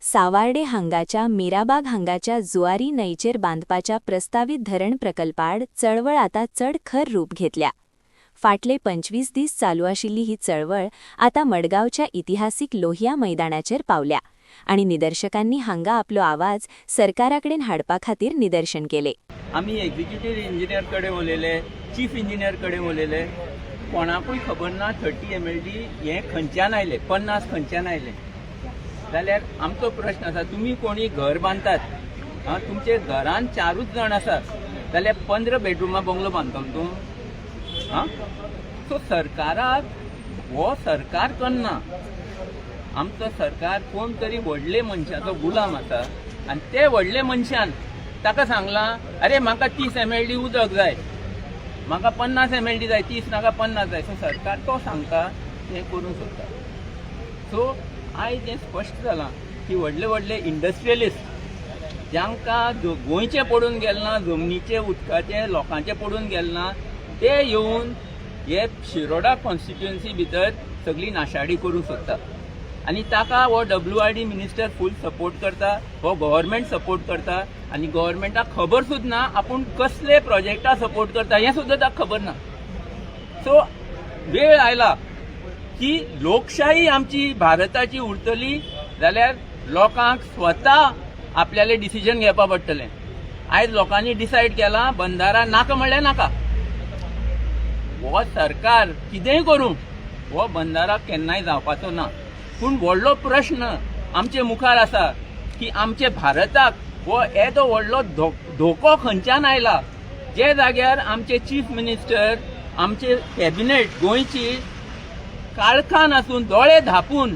सावर्डे हांगाच्या मीराबाग हांगाच्या जुवारी न्हंयचेर बांदपाच्या प्रस्तावित धरण प्रकल्पाआड चळवळ आता चड खर रूप घेतल्या। फाटले 25 दीस चालू आशिल्ली ही चळवळ आता मडगावच्या इतिहासीक लोहिया मैदानाचेर पावल्या आणि निदर्शकांनी हांगा आपलो आवाज सरकाराकडेन हाडपाखातीर निदर्शन केले। आम्ही एक्झिक्युटिव्ह इंजिनियर कडे उलयले, चीफ इंजिनियर कडे उलयले, कोणाकूय खबर ना 30 MLD हे खंयच्यान आयले, 50 खंयच्यान आयले। जाल्यार आमचो प्रश्न आसा, तुम्ही कोणी घर बांदतात, तुमचे घरान 4च जण आसात जाल्यार 15 बेडरूमां बंगलो बांदतलो तूं? सो सरकाराक हो सरकार करना, आमचो सरकार कोण तरी व्हडले मनशाचो गुलाम आसा आनी ते व्हडले मनशान ताका सांगलां, अरे म्हाका 30 MLD उदक जाय, म्हाका 50 MLD जाय, 30 नाका 50 जाय। सो सरकार तो सांगता तें करूंक सोदता। सो आयज हें स्पश्ट जालां की व्हडले व्हडले इंडस्ट्रियलिस्ट जांकां गोंयचें पडून गेलना, जमनीचे उदकाचे लोकांचे पडून गेलना, ते येवन हे शिरोडा कॉन्स्टिट्युएन्सी भितर सगळी नाशाडी करूंक सोदता आनी ताका हो WRD मिनिस्टर फूल सपोर्ट करता, हो गव्हर्मेंट सपोर्ट करता आनी गव्हर्मेंटाक खबर सुद्दां ना आपूण कसले प्रोजेक्टा सपोर्ट करता हें सुद्दां ताका खबर ना। सो वेळ आयला की लोकशाही आमची भारताची उरतली जाल्यार लोकांक स्वता आपल्याले डिसिजन घेवपा पडटलें। आयज लोकांनी डिसायड केला बंधारा नाका म्हणल्यार नाका, हो सरकार कितेंय करूं हो बंधारा केन्नाय जावपाचो ना। पूण व्हडलो प्रश्न आमचे मुखार आसा की आमचे भारताक हो येदो व्हडलो धोको खंयच्यान आयला, जे जाग्यार आमचे चीफ मिनिस्टर, आमचे कॅबिनेट गोंयची काळखान आसून दोळे धापून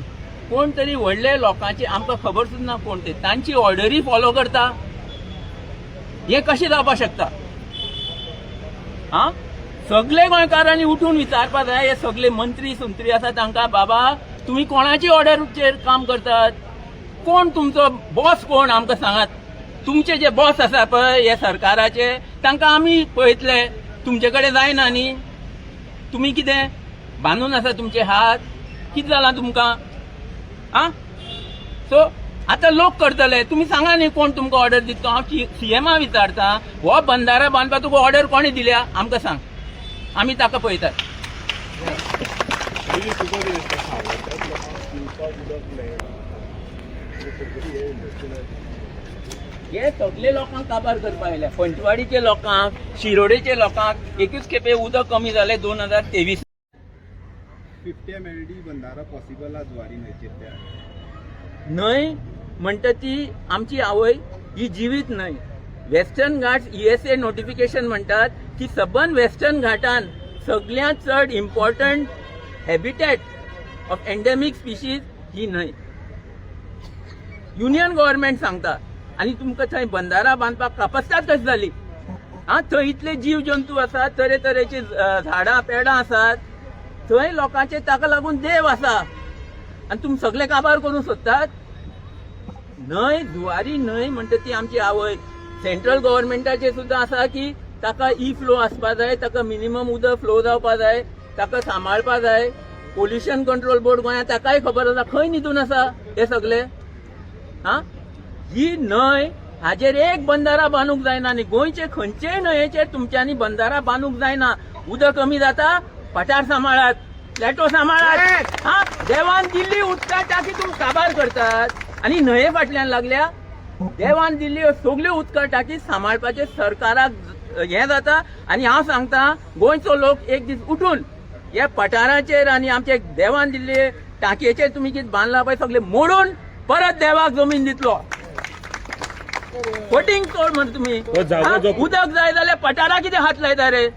कोण तरी व्हडले लोकांचे आमकां खबर सुद्दां ना कोण ते तांची ऑर्डरी फॉलो करता, हे कशें जावपाक शकता? सगळे गोंयकारांनी उठून विचारपाक जाय, हे सगळे मंत्री संत्री आसा तांकां, बाबा तुम्ही कोणाची ऑर्डरचेर काम करतात? कोण तुमचो बॉस कोण आमकां सांगात। तुमचे जे बॉस आसा पळय हे सरकाराचे तांकां आमी पळयतले, तुमचे कडेन जायना न्ही? तुमी कितें बांदून आसा तुमचे हात? कितें जालां तुमकां? सो आतां लोक करतले, तुमी सांगा न्ही कोण तुमकां ऑर्डर दिता? हांव CMा विचारता, हो बंधारा बांदपाक तुका ऑर्डर कोणी दिल्या आमकां सांग, आमी ताका पळयतात। हे सगळे लोकांक काबार करपाक आयल्या, पंचवाडीचे लोकांक, शिरोडेचे लोकांक एकूच खेपे उदक कमी जालें 2023। 50 MLD बंधारा पॉसिबल आज जुवारी न्हंयचेर न्हंय म्हणटा ती आमची आवय ही जिवीत न्हंय। वेस्टर्न घाट्स ESA नोटिफिकेशन म्हणटात की सबन वेस्टर्न घाटान सगळ्यांत चड important habitat of endemic species ही न्हंय। युनियन गव्हर्नमेंट सांगता आनी तुमकां थंय बंधारा बांदपाक कापासितात कशी जाली? थंय इतले जीव जंतू आसात, तरेतरेची झाडां पेडां आसात, थंय लोकांचे ताका लागून देव आसा आनी तुमी सगळे काबार करूंक सोदतात? न्हंय जुवारी न्हंय म्हणटा ती आमची आवय। सेंट्रल गव्हर्नमेंटाचे सुद्दां आसा की ताका फ्लो आसपा जाय, ताका मिनिमम उदक फ्लो जावपा जाय, ताका सांबाळपा जाय। पोल्युशन कंट्रोल बोर्ड गोंयांत ताकाय खबर आसा, खंय न्हिदून आसा हे सगळे? ही न्हंय हाजेर एक बंधारा बांदूंक जायना न्ही। गोंयचे खंयचेय न्हंयेचेर तुमच्यांनी बंधारा बांदूंक जायना। उदक कमी जाता, पठार सांबाळात, प्लॅटो सांबाळात। देवान दिल्ली उदका टाकी तुमी काबार करतात आनी न्हंये फाटल्यान लागल्या। देवान दिल्ली सगल्यो उदका टाकी सांबाळपाचे सरकाराक हें जाता आनी हांव सांगता गोंयचो लोक एक दीस उठून ह्या पठाराचेर आनी आमचे देवान दिल्ले टाकयेचेर तुमी कितें बांदला पळय सगळे मोडून परत देवाक जमीन दितलो। फटींग तोड म्हण तुमी। उदक जाय जाल्यार पठारा कितें हात लायता रे?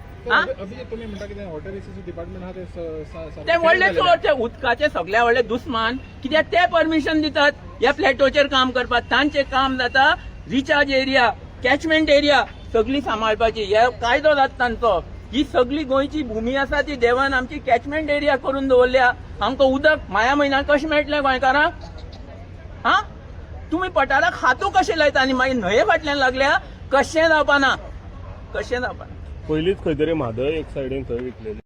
ते व्हडले उदकाचे सगळ्या व्हडले दुस्मान, कित्याक ते परमिशन दितात ह्या फ्लॅटोचेर काम करपाक? तांचे काम जाता रिचार्ज एरिया, कॅचमेंट एरिया सगळी सांबाळपाची, हे कायदो जाता तांचो। ही सगळी गोंयची भूमी आसा ती देवान आमची कॅचमेंट एरिया करून दवरल्या। आमकां उदक माया म्हयन्याक कशें मेळटलें गोंयकारांक? तुमी पठाराक हातू कशें लायता आनी मागीर न्हंये फाटल्यान लागल्या? कशें जावपाना, कशें जावपाना। पयलींच खंय तरी म्हादय एक सायडीन थंय विकलेली।